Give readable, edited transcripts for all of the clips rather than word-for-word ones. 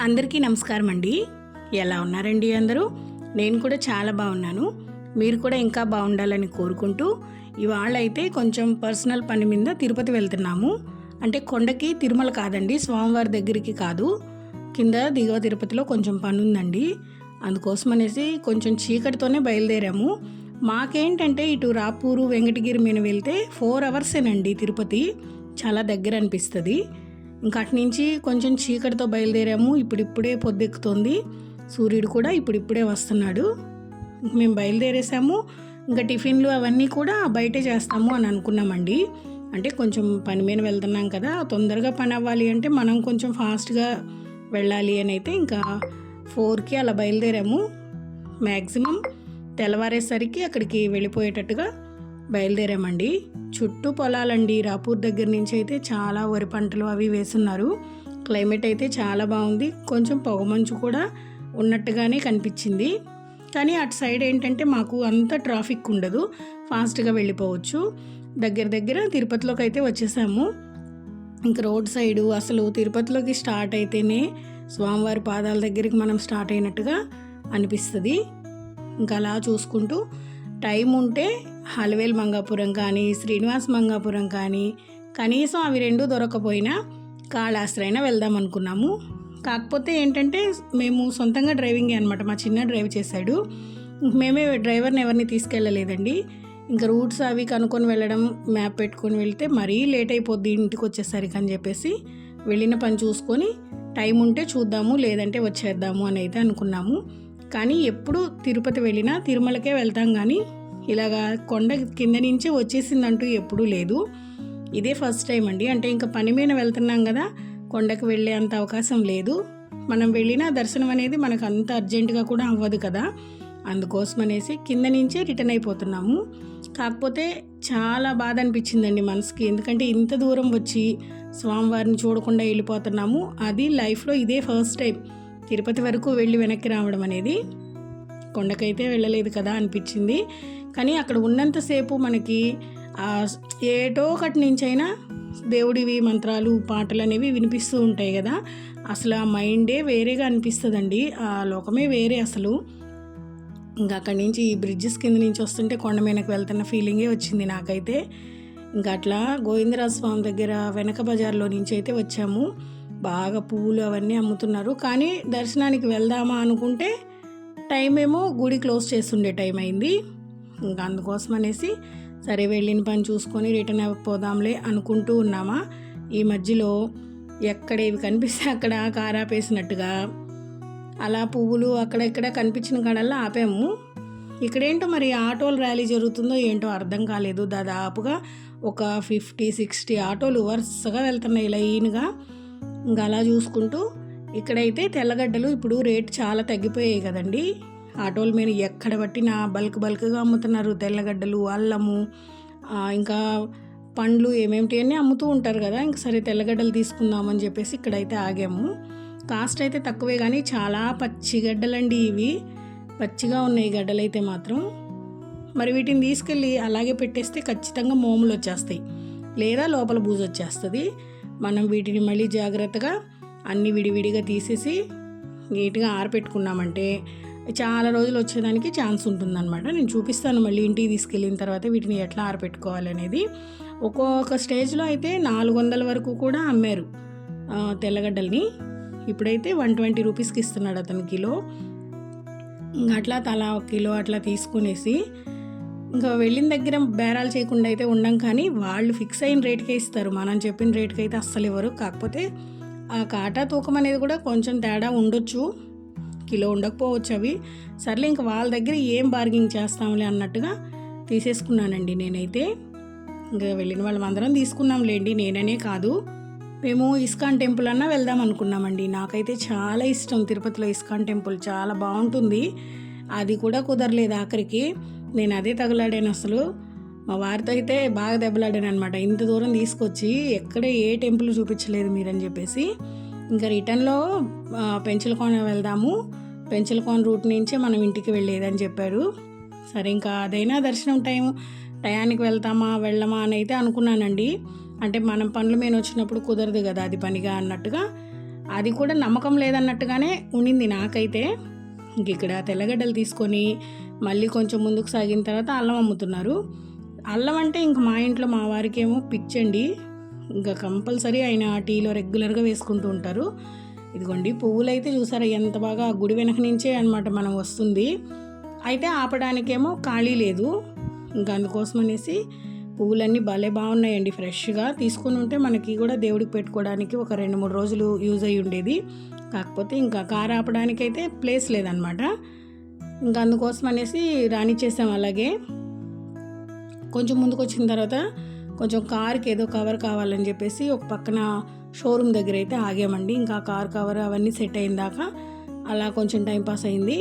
అందరికీ నమస్కారం అండి. ఎలా ఉన్నారండి అందరూ? నేను కూడా చాలా బాగున్నాను. మీరు కూడా ఇంకా బాగుండాలని కోరుకుంటూ ఇవాళ అయితే కొంచెం పర్సనల్ పని మీద తిరుపతి వెళ్తున్నాము. అంటే కొండకి తిరుమల కాదండి, స్వామివారి దగ్గరికి కాదు, కింద దిగువ తిరుపతిలో కొంచెం పని ఉందండి. అందుకోసం అనేసి కొంచెం చీకటితోనే బయలుదేరాము. మాకేంటంటే ఇటు రాపూరు వెంకటగిరి మీద వెళ్తే 4 అవర్సేనండి తిరుపతి. చాలా దగ్గర అనిపిస్తుంది. ఇంకా అటు నుంచి కొంచెం చీకటితో బయలుదేరాము. ఇప్పుడిప్పుడే పొద్దెక్కుతోంది, సూర్యుడు కూడా ఇప్పుడిప్పుడే వస్తున్నాడు. మేము బయలుదేరేసాము. ఇంకా టిఫిన్లు అవన్నీ కూడా బయటే చేస్తాము అని అనుకున్నామండి. అంటే కొంచెం పని మీద వెళ్తున్నాం కదా, తొందరగా పని అవ్వాలి అంటే మనం కొంచెం ఫాస్ట్గా వెళ్ళాలి అని అయితే ఇంకా 4కి అలా బయలుదేరాము. మ్యాక్సిమం తెల్లవారేసరికి అక్కడికి వెళ్ళిపోయేటట్టుగా బయలుదేరామండి. చుట్టూ పొలాలండి. రాపూర్ దగ్గర నుంచి అయితే చాలా వరి పంటలు అవి వేస్తున్నారు. క్లైమేట్ అయితే చాలా బాగుంది. కొంచెం పొగమంచు కూడా ఉన్నట్టుగానే కనిపించింది. కానీ అటు సైడ్ ఏంటంటే మాకు అంత ట్రాఫిక్ ఉండదు, ఫాస్ట్గా వెళ్ళిపోవచ్చు. దగ్గర తిరుపతిలోకి అయితే వచ్చేసాము. ఇంక రోడ్ సైడు అసలు తిరుపతిలోకి స్టార్ట్ అయితేనే స్వామివారి పాదాల దగ్గరికి మనం స్టార్ట్ అయినట్టుగా అనిపిస్తుంది. ఇంకా అలా చూసుకుంటూ టైం ఉంటే హల్వేల్ మంగాపురం కానీ శ్రీనివాస్ మంగాపురం కానీ కనీసం అవి రెండు దొరకపోయినా కాళాస్త్రైనా వెళ్దాం అనుకున్నాము. కాకపోతే ఏంటంటే మేము సొంతంగా డ్రైవింగే అనమాట. మా చిన్న డ్రైవ్ చేశాడు. మేమే డ్రైవర్ని ఎవరిని తీసుకెళ్ళలేదండి. ఇంకా రూట్స్ అవి కనుక్కొని వెళ్ళడం, మ్యాప్ పెట్టుకొని వెళ్తే మరీ లేట్ అయిపోద్ది ఇంటికి వచ్చేసరికి అని చెప్పేసి వెళ్ళిన పని చూసుకొని టైం ఉంటే చూద్దాము, లేదంటే వచ్చేద్దాము అని అయితే అనుకున్నాము. కానీ ఎప్పుడు తిరుపతి వెళ్ళినా తిరుమలకే వెళ్తాం, కానీ ఇలాగా కొండ కింద నుంచి వచ్చేసిందంటూ ఎప్పుడూ లేదు. ఇదే ఫస్ట్ టైం అండి. అంటే ఇంకా పని మీద వెళ్తున్నాం కదా, కొండకు వెళ్ళే అంత అవకాశం లేదు. మనం వెళ్ళినా దర్శనం అనేది మనకు అంత అర్జెంటుగా కూడా అవ్వదు కదా, అందుకోసం అనేసి కింద నుంచే రిటర్న్ అయిపోతున్నాము. కాకపోతే చాలా బాధ అనిపించిందండి మనసుకి. ఎందుకంటే ఇంత దూరం వచ్చి స్వామివారిని చూడకుండా వెళ్ళిపోతున్నాము. అది లైఫ్లో ఇదే ఫస్ట్ టైం తిరుపతి వరకు వెళ్ళి వెనక్కి రావడం అనేది. కొండకైతే వెళ్ళలేదు కదా అనిపించింది. కానీ అక్కడ ఉన్నంతసేపు మనకి ఏటో ఒకటి నుంచైనా దేవుడివి మంత్రాలు పాటలు అనేవి వినిపిస్తూ ఉంటాయి కదా, అసలు ఆ మైండే వేరేగా అనిపిస్తుందండి. ఆ లోకమే వేరే అసలు. ఇంకా అక్కడి నుంచి ఈ బ్రిడ్జెస్ కింద నుంచి వస్తుంటే కొండ మీదకి వెళ్తున్న ఫీలింగే వచ్చింది నాకైతే. ఇంకా అట్లా గోవిందరాజ స్వామి దగ్గర వెనక బజార్లో నుంచి అయితే వచ్చాము. బాగా పువ్వులు అవన్నీ అమ్ముతున్నారు. కానీ దర్శనానికి వెళ్దామా అనుకుంటే టైం ఏమో గుడి క్లోజ్ చేస్తుండే టైం అయింది. ఇంకా అందుకోసం అనేసి సరే వెళ్ళిన పని చూసుకొని రిటర్న్ అయిపోదాంలే అనుకుంటూ ఉన్నామా. ఈ మధ్యలో ఎక్కడేవి కనిపిస్తే అక్కడ కారాపేసినట్టుగా అలా పువ్వులు అక్కడెక్కడ కనిపించిన కాడల్లా ఆపాము. ఇక్కడేంటో మరి ఆటోల ర్యాలీ జరుగుతుందో ఏంటో అర్థం కాలేదు. దాదాపుగా ఒక 50-60 ఆటోలు వరుసగా వెళ్తున్నాయి లైన్గా. ఇంకా అలా చూసుకుంటూ ఇక్కడైతే తెల్లగడ్డలు ఇప్పుడు రేట్ చాలా తగ్గిపోయాయి కదండి. ఆటోల మీద ఎక్కడ పట్టినా బల్క్గా అమ్ముతున్నారు. తెల్లగడ్డలు, అల్లము, ఇంకా పండ్లు ఏమేమిటి అన్నీ అమ్ముతూ ఉంటారు కదా. ఇంక సరే తెల్లగడ్డలు తీసుకుందామని చెప్పేసి ఇక్కడైతే ఆగాము. కాస్ట్ అయితే తక్కువే, కానీ చాలా పచ్చి గడ్డలండి ఇవి. పచ్చిగా ఉన్నాయి గడ్డలు అయితే మాత్రం. మరి వీటిని తీసుకెళ్ళి అలాగే పెట్టేస్తే ఖచ్చితంగా మోములు వచ్చేస్తాయి, లేదా లోపల బూజు వచ్చేస్తుంది. మనం వీటిని మళ్ళీ జాగ్రత్తగా అన్నీ విడివిడిగా తీసేసి నీట్గా ఆరపెట్టుకున్నామంటే చాలా రోజులు వచ్చేదానికి ఛాన్స్ ఉంటుందన్నమాట. నేను చూపిస్తాను మళ్ళీ ఇంటికి తీసుకెళ్ళిన తర్వాత వీటిని ఎట్లా ఆరపెట్టుకోవాలనేది. ఒక్కొక్క స్టేజ్లో అయితే 400 వరకు కూడా అమ్మారు తెల్లగడ్డల్ని. ఇప్పుడైతే 120 రూపీస్కి ఇస్తున్నాడు అతను కిలో. అట్లా తలా 1 కిలో అట్లా తీసుకునేసి ఇంకా వెళ్ళిన దగ్గర బేరాలు చేయకుండా అయితే ఉండం. కానీ వాళ్ళు ఫిక్స్ అయిన రేట్కే ఇస్తారు, మనం చెప్పిన రేట్కి అయితే అస్సలు ఇవ్వరు. కాకపోతే ఆ కాటా తూకం అనేది కూడా కొంచెం తేడా ఉండొచ్చు, కిలో ఉండకపోవచ్చు అవి. సర్లే ఇంకా వాళ్ళ దగ్గర ఏం బార్గింగ్ చేస్తాంలే అన్నట్టుగా తీసేసుకున్నానండి నేనైతే. ఇంకా వెళ్ళిన వాళ్ళం అందరం తీసుకున్నాంలేండి, నేననే కాదు. మేము ఇస్కాన్ టెంపుల్ అన్నా వెళ్దాం అనుకున్నామండి. నాకైతే చాలా ఇష్టం తిరుపతిలో ఇస్కాన్ టెంపుల్, చాలా బాగుంటుంది. అది కూడా కుదరలేదు ఆఖరికి. నేను అదే తగులాడాను అసలు. మా వారితో అయితే బాగా దెబ్బలాడాను అనమాట. ఇంత దూరం తీసుకొచ్చి ఎక్కడ ఏ టెంపుల్ చూపించలేదు మీరని చెప్పేసి. ఇంకా రిటర్న్లో పెంచలకోన వెళ్దాము, పెంచలకోన రూట్ నుంచే మనం ఇంటికి వెళ్ళేదని చెప్పారు. సరే ఇంకా అదైనా దర్శనం టయానికి వెళ్ళమా అని అయితే అనుకున్నానండి. అంటే మనం పనుల మీద వచ్చినప్పుడు కుదరదు కదా అది పనిగా అన్నట్టుగా అది కూడా నమ్మకం లేదన్నట్టుగానే ఉండింది నాకైతే. ఇంక ఇక్కడ తెల్లగడ్డలు తీసుకొని మళ్ళీ కొంచెం ముందుకు సాగిన తర్వాత అల్లం అమ్ముతున్నారు. అల్లం అంటే ఇంక మా ఇంట్లో మా వారికి ఏమో పిచ్చండి, ఇంకా కంపల్సరీ ఆయన టీలో రెగ్యులర్గా వేసుకుంటూ ఉంటారు. ఇదిగోండి పువ్వులు అయితే చూసారా ఎంత బాగా గుడి వెనక నుంచే అనమాట మనం వస్తుంది. అయితే ఆపడానికేమో ఖాళీ లేదు, ఇంకా అందుకోసం అనేసి పువ్వులన్నీ భలే బాగున్నాయండి. ఫ్రెష్గా తీసుకుని ఉంటే మనకి కూడా దేవుడికి పెట్టుకోవడానికి ఒక 2-3 రోజులు యూజ్ అయ్యి ఉండేది. కాకపోతే ఇంకా కారు ఆపడానికైతే ప్లేస్ లేదనమాట. ఇంకా అందుకోసం అనేసి రానిచ్చేసాం. అలాగే కొంచెం ముందుకు వచ్చిన తర్వాత కొంచెం కార్కి ఏదో కవర్ కావాలని చెప్పేసి ఒక పక్కన షోరూమ్ దగ్గర అయితే ఆగామండి. ఇంకా కార్ కవర్ అవన్నీ సెట్ అయిందాక అలా కొంచెం టైంపాస్ అయింది.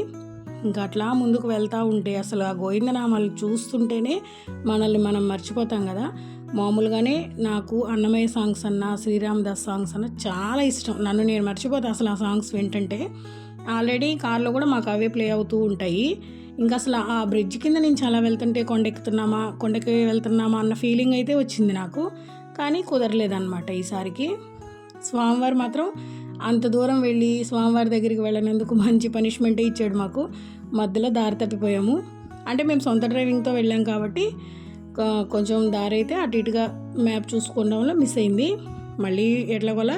ఇంకా అట్లా ముందుకు వెళ్తూ ఉంటే అసలు ఆ గోవిందనామాలు చూస్తుంటేనే మనల్ని మనం మర్చిపోతాం కదా. మామూలుగానే నాకు అన్నమయ్య సాంగ్స్ అన్న, శ్రీరామదాస్ సాంగ్స్ అన్న చాలా ఇష్టం. నన్ను నేను మర్చిపోతాను అసలు ఆ సాంగ్స్ వింటుంటే. ఆల్రెడీ కార్లో కూడా మాకు అవే ప్లే అవుతూ ఉంటాయి. ఇంకా అసలు ఆ బ్రిడ్జ్ కింద నుంచి అలా వెళ్తుంటే కొండకి వెళ్తున్నామా అన్న ఫీలింగ్ అయితే వచ్చింది నాకు. కానీ కుదరలేదన్నమాట ఈసారికి. స్వామివారు మాత్రం అంత దూరం వెళ్ళి స్వామివారి దగ్గరికి వెళ్ళినందుకు మంచి పనిష్మెంటే ఇచ్చాడు మాకు. మధ్యలో దారి తప్పిపోయాము. అంటే మేము సొంత డ్రైవింగ్తో వెళ్ళాం కాబట్టి కొంచెం దారి అయితే అటు ఇటుగా మ్యాప్ చూసుకోవడంలో మిస్ అయింది. మళ్ళీ ఎట్లాగోలా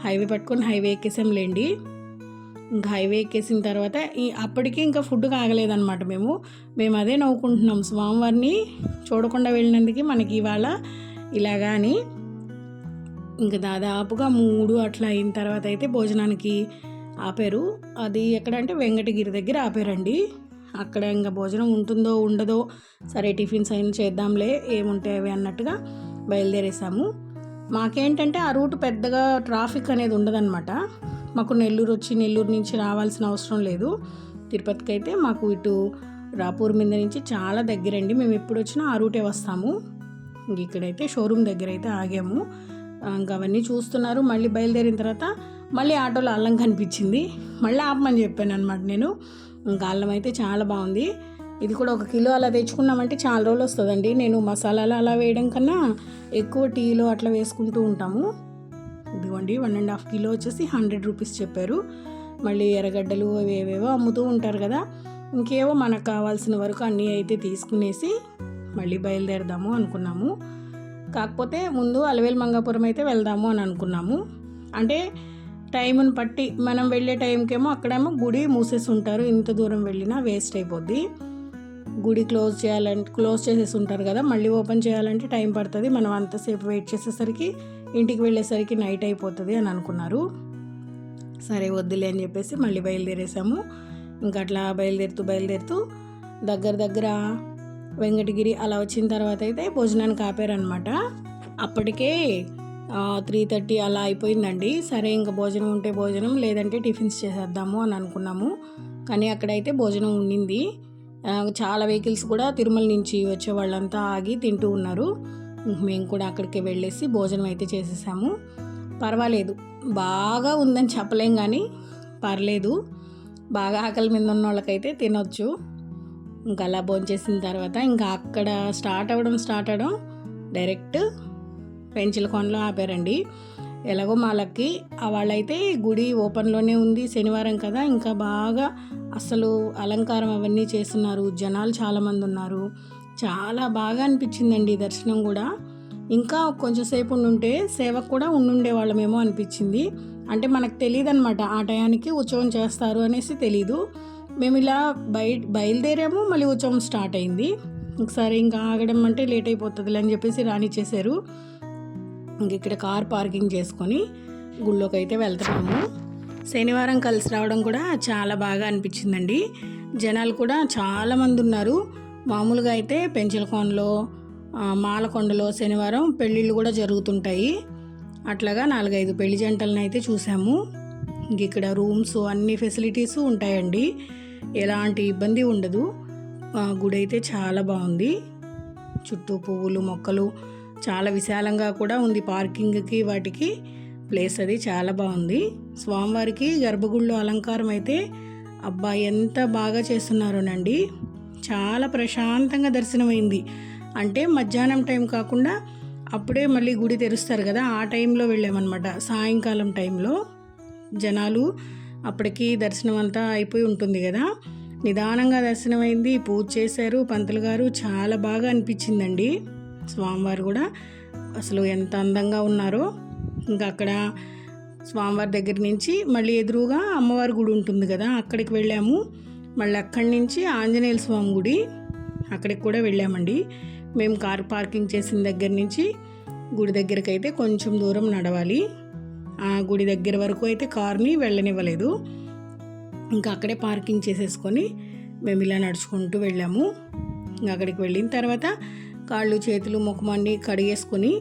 హైవే పట్టుకొని హైవే ఎక్కేసాంలేండి. ఇంకా హైవే ఎక్కేసిన తర్వాత అప్పటికి ఇంకా ఫుడ్ కాగలేదన్నమాట. మేము అదే నవ్వుకుంటున్నాం, స్వామివారిని చూడకుండా వెళ్ళినందుకు మనకి ఇవాళ ఇలాగా అని. ఇంకా దాదాపుగా 3 అట్లా అయిన తర్వాత అయితే భోజనానికి ఆపారు. అది ఎక్కడంటే వెంకటగిరి దగ్గర ఆపారండి. అక్కడ ఇంకా భోజనం ఉంటుందో ఉండదో, సరే టిఫిన్స్ అయినా చేద్దాంలే ఏముంటాయి అవి అన్నట్టుగా బయలుదేరేసాము. మాకేంటంటే ఆ రూట్ పెద్దగా ట్రాఫిక్ అనేది ఉండదన్నమాట. మాకు నెల్లూరు నుంచి రావాల్సిన అవసరం లేదు. తిరుపతికి అయితే మాకు ఇటు రాపూర్ మీద నుంచి చాలా దగ్గరండి. మేము ఎప్పుడు వచ్చినా ఆ రూటే వస్తాము. ఇక్కడైతే షోరూమ్ దగ్గర అయితే ఆగాము. ఇంకా అవన్నీ చూస్తున్నారు. మళ్ళీ బయలుదేరిన తర్వాత మళ్ళీ ఆటోలో అల్లం కనిపించింది. మళ్ళీ ఆపమని చెప్పాను అనమాట నేను. ఇంకా అల్లం అయితే చాలా బాగుంది. ఇది కూడా 1 కిలో అలా తెచ్చుకున్నామంటే చాలా రోజులు వస్తుందండి. నేను మసాలాలు అలా వేయడం కన్నా ఎక్కువ టీలో అట్లా వేసుకుంటూ ఉంటాము. ఇదిగోండి 1.5 కిలో వచ్చేసి 100 రూపీస్ చెప్పారు. మళ్ళీ ఎర్రగడ్డలు ఏవేవో అమ్ముతూ ఉంటారు కదా. ఇంకేవో మనకు కావాల్సిన వరకు అన్నీ అయితే తీసుకునేసి మళ్ళీ బయలుదేరదాము అనుకున్నాము. కాకపోతే ముందు అలవేలు మంగాపురం అయితే వెళ్దాము అని అనుకున్నాము. అంటే టైంని బట్టి మనం వెళ్ళే టైంకేమో అక్కడేమో గుడి మూసేసి ఉంటారు. ఇంత దూరం వెళ్ళినా వేస్ట్ అయిపోద్ది. గుడి క్లోజ్ చేసేసి ఉంటారు కదా. మళ్ళీ ఓపెన్ చేయాలంటే టైం పడుతుంది. మనం అంతసేపు వెయిట్ చేసేసరికి ఇంటికి వెళ్ళేసరికి నైట్ అయిపోతుంది అని అనుకున్నారు. సరే వద్దులే అని చెప్పేసి మళ్ళీ బయలుదేరేసాము. ఇంకా అట్లా బయలుదేరుతూ దగ్గర వెంకటగిరి అలా వచ్చిన తర్వాత అయితే భోజనానికి ఆపారనమాట. అప్పటికే 3:30 అలా అయిపోయిందండి. సరే ఇంకా భోజనం ఉంటే భోజనం, లేదంటే టిఫిన్స్ చేసేద్దాము అని అనుకున్నాము. కానీ అక్కడైతే భోజనం ఉండింది. చాలా వెహికల్స్ కూడా తిరుమల నుంచి వచ్చే వాళ్ళంతా ఆగి తింటూ ఉన్నారు. మేము కూడా అక్కడికి వెళ్ళేసి భోజనం అయితే చేసేసాము. పర్వాలేదు, బాగా ఉందని చెప్పలేం కానీ పర్లేదు. బాగా ఆకలి మీద ఉన్న వాళ్ళకైతే తినొచ్చు. ఇంకా అలా భోంచేసిన తర్వాత ఇంకా అక్కడ స్టార్ట్ అవ్వడం డైరెక్ట్ పెంచలకోనలో ఆపారండి. ఎలాగో మాలకి వాళ్ళైతే గుడి ఓపెన్లోనే ఉంది, శనివారం కదా. ఇంకా బాగా అసలు అలంకారం అవన్నీ చేస్తున్నారు. జనాలు చాలామంది ఉన్నారు. చాలా బాగా అనిపించిందండి దర్శనం కూడా. ఇంకా కొంచెం సేపు ఉండుంటే సేవకు కూడా ఉండుండేవాళ్ళమేమో అనిపించింది. అంటే మనకు తెలియదు అనమాట ఆ టయానికి ఉత్సవం చేస్తారు అనేసి తెలీదు. మేము ఇలా బయలుదేరాము, మళ్ళీ ఉత్సవం స్టార్ట్ అయింది. ఒకసారి ఇంకా ఆగడం అంటే లేట్ అయిపోతుంది అని చెప్పేసి రానిచ్చేసారు. ఇంక ఇక్కడ కార్ పార్కింగ్ చేసుకొని గుళ్ళోకి అయితే వెళ్తున్నాము. శనివారం కలిసి రావడం కూడా చాలా బాగా అనిపించిందండి. జనాలు కూడా చాలామంది ఉన్నారు. మామూలుగా అయితే పెంచలకోనలో, మాలకొండలో శనివారం పెళ్ళిళ్ళు కూడా జరుగుతుంటాయి. అట్లాగా 4-5 పెళ్లి జంటలను అయితే చూసాము. ఇంక ఇక్కడ రూమ్స్ అన్ని ఫెసిలిటీస్ ఉంటాయండి, ఎలాంటి ఇబ్బంది ఉండదు. గుడి అయితే చాలా బాగుంది. చుట్టూ పువ్వులు మొక్కలు చాలా విశాలంగా కూడా ఉంది. పార్కింగ్కి వాటికి ప్లేస్ అది చాలా బాగుంది. స్వామివారికి గర్భగుడిలో అలంకారం అయితే అబ్బా ఎంత బాగా చేస్తున్నారోనండి. చాలా ప్రశాంతంగా దర్శనమైంది. అంటే మధ్యాహ్నం టైం కాకుండా అప్పుడే మళ్ళీ గుడి తెరుస్తారు కదా, ఆ టైంలో వెళ్ళామన్నమాట. సాయంకాలం టైంలో జనాలు అప్పటికి దర్శనం అంతా అయిపోయి ఉంటుంది కదా. నిదానంగా దర్శనం అయింది, పూజ చేశారు పంతులు గారు. చాలా బాగా అనిపించిందండి. స్వామివారు కూడా అసలు ఎంత అందంగా ఉన్నారో. ఇంకా అక్కడ స్వామివారి దగ్గర నుంచి మళ్ళీ ఎదురుగా అమ్మవారి గుడి ఉంటుంది కదా, అక్కడికి వెళ్ళాము. మళ్ళీ అక్కడి నుంచి ఆంజనేయ స్వామి గుడి, అక్కడికి కూడా వెళ్ళామండి. మేము కార్ పార్కింగ్ చేసిన దగ్గర నుంచి గుడి దగ్గరికి అయితే కొంచెం దూరం నడవాలి. ఆ గుడి దగ్గర వరకు అయితే కార్ని వెళ్ళనివ్వలేదు. ఇంకా అక్కడే పార్కింగ్ చేసేసుకొని మేము ఇలా నడుచుకుంటూ వెళ్ళాము. ఇంకా అక్కడికి వెళ్ళిన తర్వాత కాళ్ళు చేతులు ముఖం అన్నీ కడిగేసుకొని,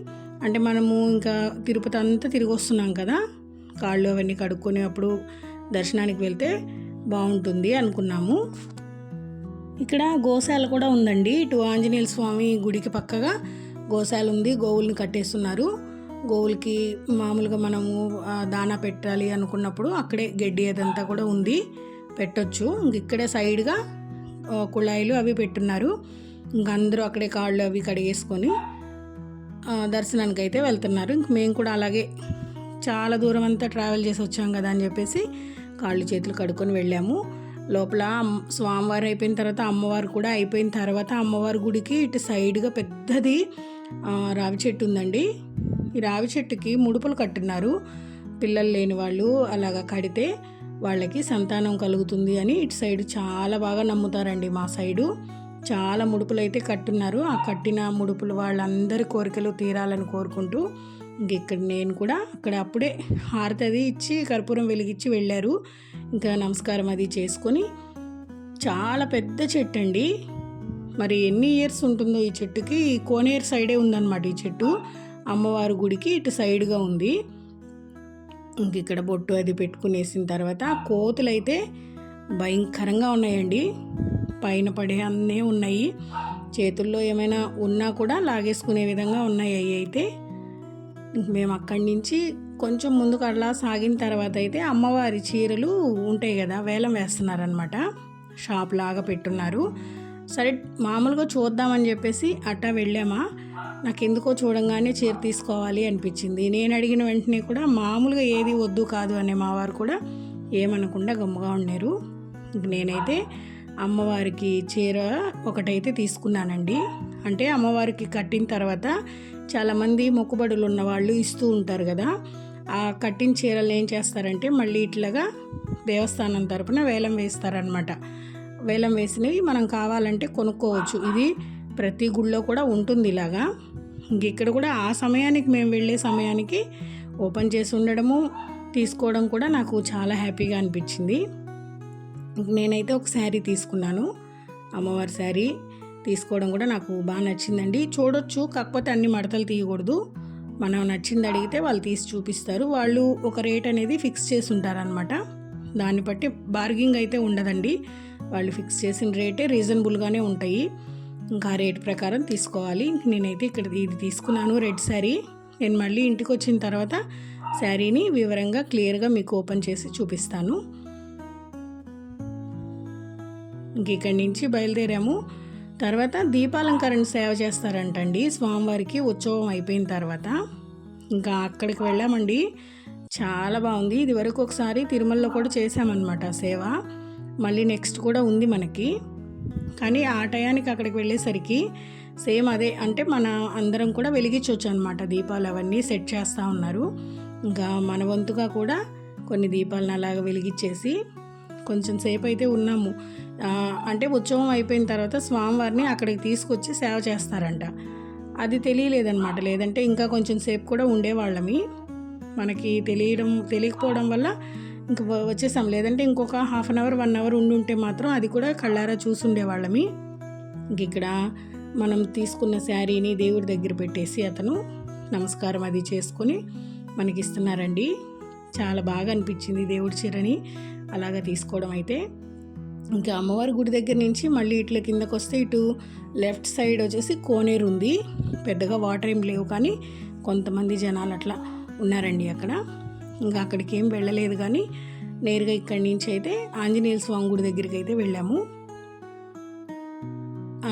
అంటే మనము ఇంకా తిరుపతి అంతా తిరిగి వస్తున్నాం కదా, కాళ్ళు అవన్నీ కడుక్కొని అప్పుడు దర్శనానికి వెళ్తే బాగుంటుంది అనుకున్నాము. ఇక్కడ గోశాల కూడా ఉందండి. ఇటు ఆంజనేయ స్వామి గుడికి పక్కగా గోశాల ఉంది. గోవుల్ని కట్టేస్తున్నారు. గోవులకి మామూలుగా మనము దానా పెట్టాలి అనుకున్నప్పుడు అక్కడే గడ్డి అదంతా కూడా ఉంది, పెట్టొచ్చు. ఇక్కడే సైడ్గా కుళాయిలు అవి పెట్టున్నారు. ఇంక అందరూ అక్కడే కాళ్ళు అవి కడిగేసుకొని దర్శనానికి అయితే వెళ్తున్నారు. ఇంక మేము కూడా అలాగే చాలా దూరం అంతా ట్రావెల్ చేసి వచ్చాం కదా అని చెప్పేసి కాళ్ళు చేతులు కడుక్కొని వెళ్ళాము. లోపల స్వామివారు అయిపోయిన తర్వాత అమ్మవారు కూడా అయిపోయిన తర్వాత అమ్మవారి గుడికి ఇటు సైడ్గా పెద్దది రావి చెట్టు ఉందండి. ఈ రావి చెట్టుకి ముడుపులు కట్టున్నారు. పిల్లలు లేని వాళ్ళు అలాగా కడితే వాళ్ళకి సంతానం కలుగుతుంది అని ఇటు సైడు చాలా బాగా నమ్ముతారండి. మా సైడు చాలా ముడుపులు అయితే కట్టున్నారు. ఆ కట్టిన ముడుపులు వాళ్ళందరి కోరికలు తీరాలని కోరుకుంటూ ఇక్కడ నేను కూడా అక్కడ అప్పుడే హారతి అది ఇచ్చి కర్పూరం వెలిగించి వెళ్ళారు. ఇంకా నమస్కారం అది చేసుకొని, చాలా పెద్ద చెట్టు అండి. మరి ఎన్ని ఇయర్స్ ఉంటుందో ఈ చెట్టుకి. కోనేరు సైడే ఉందన్నమాట ఈ చెట్టు. అమ్మవారి గుడికి ఇటు సైడ్గా ఉంది. ఇంక ఇక్కడ బొట్టు అది పెట్టుకునేసిన తర్వాత కోతులు అయితే భయంకరంగా ఉన్నాయండి. పైన పడే అన్నీ ఉన్నాయి. చేతుల్లో ఏమైనా ఉన్నా కూడా లాగేసుకునే విధంగా ఉన్నాయి. అవి అయితే మేము అక్కడి నుంచి కొంచెం ముందుకు అలా సాగిన తర్వాత అయితే అమ్మవారి చీరలు ఉంటాయి కదా, వేలం వేస్తున్నారనమాట. షాప్ లాగా పెట్టున్నారు. సరే మామూలుగా చూద్దామని చెప్పేసి అట్టా వెళ్ళామా. నాకు ఎందుకో చూడంగానే చీర తీసుకోవాలి అనిపించింది. నేను అడిగిన వెంటనే కూడా మామూలుగా ఏది వద్దు కాదు అనే మా వారు కూడా ఏమనకుండా గమ్ముగా ఉన్నారు. నేనైతే అమ్మవారికి చీర ఒకటైతే తీసుకున్నానండి. అంటే అమ్మవారికి కట్టిన తర్వాత చాలామంది మొక్కుబడులు ఉన్న వాళ్ళు ఇస్తూ ఉంటారు కదా, ఆ కట్టిన చీరలు ఏం చేస్తారంటే మళ్ళీ ఇట్లాగా దేవస్థానం తరపున వేలం వేస్తారనమాట. వేలం వేసినవి మనం కావాలంటే కొనుక్కోవచ్చు. ఇది ప్రతి గుళ్ళో కూడా ఉంటుంది ఇలాగా. ఇక్కడ కూడా ఆ సమయానికి మేము వెళ్ళే సమయానికి ఓపెన్ చేసి ఉండడము తీసుకోవడం కూడా నాకు చాలా హ్యాపీగా అనిపించింది. నేనైతే ఒక శారీ తీసుకున్నాను. అమ్మవారి శారీ తీసుకోవడం కూడా నాకు బాగా నచ్చిందండి. చూడొచ్చు, కాకపోతే అన్ని మడతలు తీయకూడదు. మనం నచ్చింది అడిగితే వాళ్ళు తీసి చూపిస్తారు. వాళ్ళు ఒక రేట్ అనేది ఫిక్స్ చేసి ఉంటారనమాట. దాన్ని బట్టి బార్గింగ్ అయితే ఉండదండి. వాళ్ళు ఫిక్స్ చేసిన రేటే రీజనబుల్గానే ఉంటాయి. ఇంకా ఆ రేట్ ప్రకారం తీసుకోవాలి. నేనైతే ఇక్కడ ఇది తీసుకున్నాను, రెడ్ శారీ. నేను మళ్ళీ ఇంటికి వచ్చిన తర్వాత శారీని వివరంగా క్లియర్గా మీకు ఓపెన్ చేసి చూపిస్తాను. ఇంక ఇక్కడి నుంచి బయలుదేరాము. తర్వాత దీపాలంకరణ సేవ చేస్తారంటండి స్వామివారికి ఉత్సవం అయిపోయిన తర్వాత. ఇంకా అక్కడికి వెళ్ళామండి. చాలా బాగుంది. ఇది వరకు ఒకసారి తిరుమలలో కూడా చేసామన్నమాట సేవ. మళ్ళీ నెక్స్ట్ కూడా ఉంది మనకి. కానీ ఆ టయానికి అక్కడికి వెళ్ళేసరికి సేమ్ అదే, అంటే మన అందరం కూడా వెలిగించవచ్చు అనమాట. దీపాలు అవన్నీ సెట్ చేస్తూ ఉన్నారు. ఇంకా మన వంతుగా కూడా కొన్ని దీపాలను అలాగ వెలిగించేసి కొంచెం సేపు అయితే ఉన్నాము. అంటే ఉత్సవం అయిపోయిన తర్వాత స్వామివారిని అక్కడికి తీసుకొచ్చి సేవ చేస్తారంట. అది తెలియలేదన్నమాట. లేదంటే ఇంకా కొంచెం సేపు కూడా ఉండేవాళ్ళమి. మనకి తెలియకపోవడం వల్ల ఇంక వచ్చేసాం. లేదంటే ఇంకొక హాఫ్ అన్ అవర్ 1 అవర్ ఉండుంటే మాత్రం అది కూడా కళ్ళారా చూసి ఉండేవాళ్ళమి. ఇంక ఇక్కడ మనం తీసుకున్న శారీని దేవుడి దగ్గర పెట్టేసి అతను నమస్కారం అది చేసుకొని మనకి ఇస్తున్నారండి. చాలా బాగా అనిపించింది దేవుడి చీరని అలాగా తీసుకోవడం అయితే. ఇంకా అమ్మవారి గుడి దగ్గర నుంచి మళ్ళీ ఇట్లా కిందకు వస్తే ఇటు లెఫ్ట్ సైడ్ వచ్చేసి కోనేరు ఉంది. పెద్దగా వాటర్ ఏం లేవు, కానీ కొంతమంది జనాలు అట్లా ఉన్నారండి అక్కడ. ఇంకా అక్కడికి ఏం వెళ్ళలేదు, కానీ నేరుగా ఇక్కడి నుంచి అయితే ఆంజనేయ స్వామి గుడి దగ్గరికి అయితే వెళ్ళాము.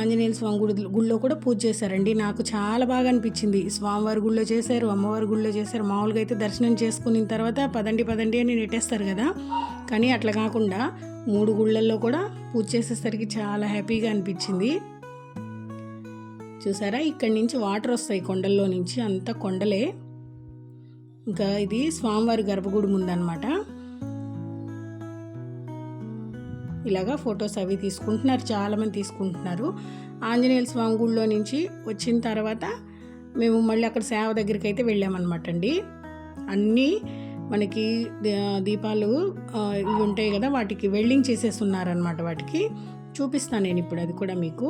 ఆంజనేయ స్వామి గుడిలో కూడా పూజ చేశారండి. నాకు చాలా బాగా అనిపించింది. స్వామివారి గుడిలో చేశారు, అమ్మవారి గుడిలో చేశారు. మామూలుగా అయితే దర్శనం చేసుకున్న తర్వాత పదండి పదండి అని నెట్టేస్తారు కదా, కానీ అట్లా కాకుండా 3 గుళ్ళల్లో కూడా పూజ చేసేసరికి చాలా హ్యాపీగా అనిపించింది. చూసారా, ఇక్కడి నుంచి వాటర్ వస్తాయి కొండల్లో నుంచి, అంతా కొండలే. ఇంకా ఇది స్వామివారి గర్భగుడి ముందన్నమాట. ఇలాగా ఫొటోస్ అవి తీసుకుంటున్నారు, చాలామంది తీసుకుంటున్నారు. ఆంజనేయ స్వామి గుడిలో నుంచి వచ్చిన తర్వాత మేము మళ్ళీ అక్కడ సేవ దగ్గరికి అయితే వెళ్ళామన్నమాట అండి. అన్నీ మనకి దీపాలు ఇవి ఉంటాయి కదా, వాటికి వెల్డింగ్ చేసేస్తున్నారనమాట. వాటికి చూపిస్తాను నేను ఇప్పుడు, అది కూడా మీకు.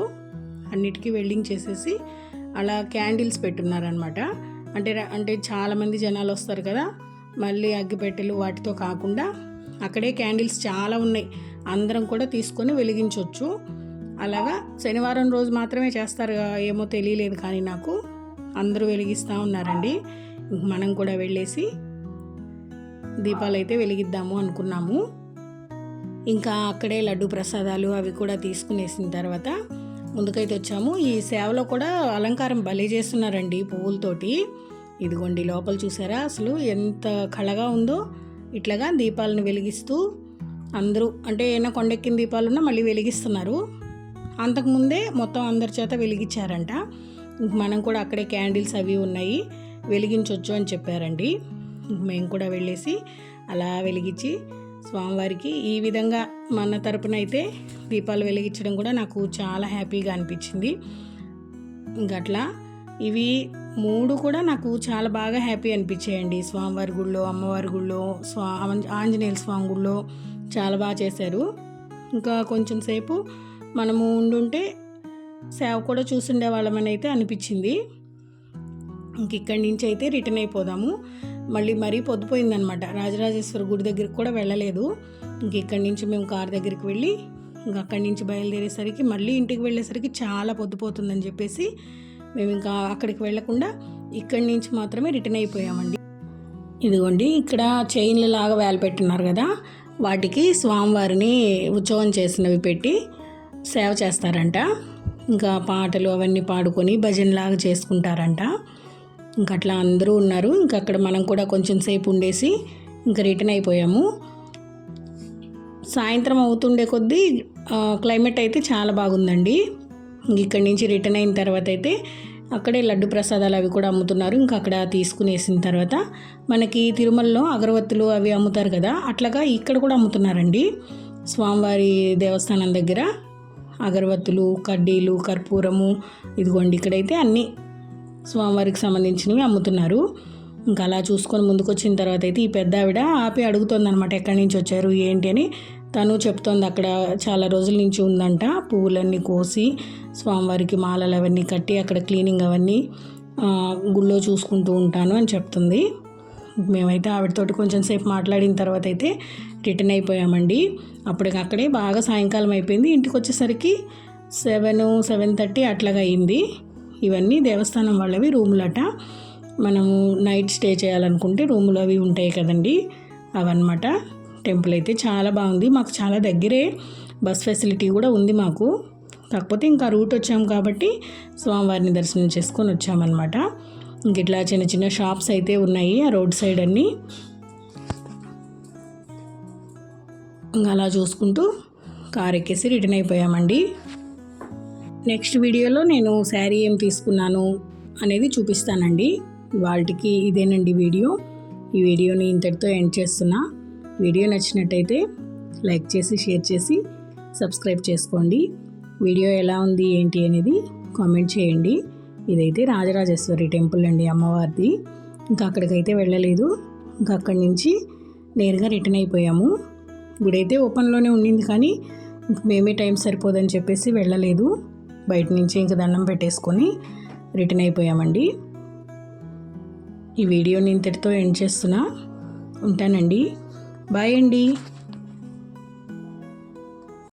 అన్నిటికీ వెల్డింగ్ చేసేసి అలా క్యాండిల్స్ పెట్టున్నారనమాట. అంటే చాలామంది జనాలు వస్తారు కదా, మళ్ళీ అగ్గిపెట్టెలు వాటితో కాకుండా అక్కడే క్యాండిల్స్ చాలా ఉన్నాయి, అందరం కూడా తీసుకొని వెలిగించవచ్చు. అలాగా శనివారం రోజు మాత్రమే చేస్తారు ఏమో తెలియలేదు, కానీ నాకు అందరూ వెలిగిస్తూ ఉన్నారండి. మనం కూడా వెళ్ళేసి దీపాలు అయితే వెలిగిద్దాము అనుకున్నాము. ఇంకా అక్కడే లడ్డు ప్రసాదాలు అవి కూడా తీసుకునేసిన తర్వాత ముందుకైతే వచ్చాము. ఈ సేవలో కూడా అలంకారం భలే చేస్తున్నారండి పువ్వులతోటి. ఇదిగోండి లోపల చూసారా అసలు ఎంత కళగా ఉందో. ఇట్లాగా దీపాలను వెలిగిస్తూ అందరూ, అంటే ఏమైనా కొండెక్కిన దీపాలున్నా మళ్ళీ వెలిగిస్తున్నారు. అంతకుముందే మొత్తం అందరి చేత వెలిగించారంట. మనం కూడా అక్కడే క్యాండిల్స్ అవి ఉన్నాయి, వెలిగించవచ్చు అని చెప్పారండి. మేము కూడా వెళ్ళేసి అలా వెలిగించి స్వామివారికి ఈ విధంగా మన తరపున అయితే దీపాలు వెలిగించడం కూడా నాకు చాలా హ్యాపీగా అనిపించింది. ఇంకట్లా ఇవి 3 కూడా నాకు చాలా బాగా హ్యాపీ అనిపించాయండి. స్వామివారి గుళ్ళో, అమ్మవారి గుళ్ళో, ఆంజనేయ స్వామి గుళ్ళో చాలా బాగా చేశారు. ఇంకా కొంచెం సేపు మనము ఉండుంటే సేవ కూడా చూసుండే వాళ్ళమని అయితే అనిపించింది. ఇంక ఇక్కడి నుంచి అయితే రిటర్న్ అయిపోదాము. మరీ పొద్దుపోయిందనమాట. రాజరాజేశ్వరి గుడి దగ్గరికి కూడా వెళ్ళలేదు. ఇంక ఇక్కడి నుంచి మేము కారు దగ్గరికి వెళ్ళి ఇంకా అక్కడి నుంచి బయలుదేరేసరికి మళ్ళీ ఇంటికి వెళ్ళేసరికి చాలా పొద్దుపోతుందని చెప్పేసి మేము ఇంకా అక్కడికి వెళ్ళకుండా ఇక్కడి నుంచి మాత్రమే రిటర్న్ అయిపోయామండి. ఇదిగోండి ఇక్కడ చైన్లు లాగా వేలపెట్టున్నారు కదా, వాటికి స్వామివారిని ఉత్సవం చేసినవి పెట్టి సేవ చేస్తారంట. ఇంకా పాటలు అవన్నీ పాడుకొని భజనలాగా చేసుకుంటారంట. ఇంకా అట్లా అందరూ ఉన్నారు. ఇంకా అక్కడ మనం కూడా కొంచెం సేపు ఉండేసి ఇంకా రిటర్న్ అయిపోయాము. సాయంత్రం అవుతుండే కొద్దీ క్లైమేట్ అయితే చాలా బాగుందండి. ఇక్కడి నుంచి రిటర్న్ అయిన తర్వాత అయితే అక్కడే లడ్డు ప్రసాదాలు అవి కూడా అమ్ముతున్నారు. ఇంకా అక్కడ తీసుకునేసిన తర్వాత మనకి తిరుమలలో అగరవత్తులు అవి అమ్ముతారు కదా, అట్లాగా ఇక్కడ కూడా అమ్ముతున్నారండి. స్వామివారి దేవస్థానం దగ్గర అగరవత్తులు, కడ్డీలు, కర్పూరము, ఇదిగోండి ఇక్కడైతే అన్నీ స్వామివారికి సంబంధించినవి అమ్ముతున్నారు. ఇంకా అలా చూసుకొని ముందుకు వచ్చిన తర్వాత అయితే ఈ పెద్ద ఆవిడ ఆపి అడుగుతుంది అనమాట, ఎక్కడి నుంచి వచ్చారు ఏంటి అని. తను చెప్తోంది అక్కడ చాలా రోజుల నుంచి ఉందంట, పువ్వులన్నీ కోసి స్వామివారికి మాలలు అవన్నీ కట్టి అక్కడ క్లీనింగ్ అవన్నీ గుళ్ళో చూసుకుంటూ ఉంటాను అని చెప్తుంది. మేమైతే ఆవిడతోటి కొంచెం సేపు మాట్లాడిన తర్వాత అయితే రిటర్న్ అయిపోయామండి. అప్పటికక్కడే బాగా సాయంకాలం అయిపోయింది. ఇంటికి వచ్చేసరికి 7-7:30 అట్లాగా అయింది. ఇవన్నీ దేవస్థానం వాళ్ళవి రూములట. మనము నైట్ స్టే చేయాలనుకుంటే రూములు అవి ఉంటాయి కదండి, అవన్నమాట. టెంపుల్ అయితే చాలా బాగుంది. మాకు చాలా దగ్గరే బస్ ఫెసిలిటీ కూడా ఉంది మాకు. కాకపోతే ఇంకా రూట్ వచ్చాము కాబట్టి స్వామివారిని దర్శనం చేసుకొని వచ్చామన్నమాట. ఇంక ఇట్లా చిన్న చిన్న షాప్స్ అయితే ఉన్నాయి ఆ రోడ్ సైడ్ అన్నీ. ఇంకా అలా చూసుకుంటూ కార్ ఎక్కేసి రిటర్న్ అయిపోయామండి. నెక్స్ట్ వీడియోలో నేను శారీ ఏం తీసుకున్నాను అనేది చూపిస్తానండి. వాళ్ళకి ఇదేనండి వీడియో. ఈ వీడియోని ఇంతటితో ఎండ్ చేస్తున్నా. వీడియో నచ్చినట్టయితే లైక్ చేసి షేర్ చేసి సబ్స్క్రైబ్ చేసుకోండి. వీడియో ఎలా ఉంది ఏంటి అనేది కామెంట్ చేయండి. ఇదైతే రాజరాజేశ్వరి టెంపుల్ అండి, అమ్మవారిది. ఇంకా అక్కడికైతే వెళ్ళలేదు. ఇంకా అక్కడి నుంచి నేరుగా రిటర్న్ అయిపోయాము. గుడి అయితే ఓపెన్లోనే ఉండింది, కానీ మేమే టైం సరిపోదని చెప్పేసి వెళ్ళలేదు. బయట నుంచి ఇంకా దండం పెట్టేసుకొని రిటర్న్ అయిపోయామండి. ఈ వీడియోని ఇంతటితో ఎండ్ చేస్తున్నా. ఉంటానండి. బాయ్ అండి.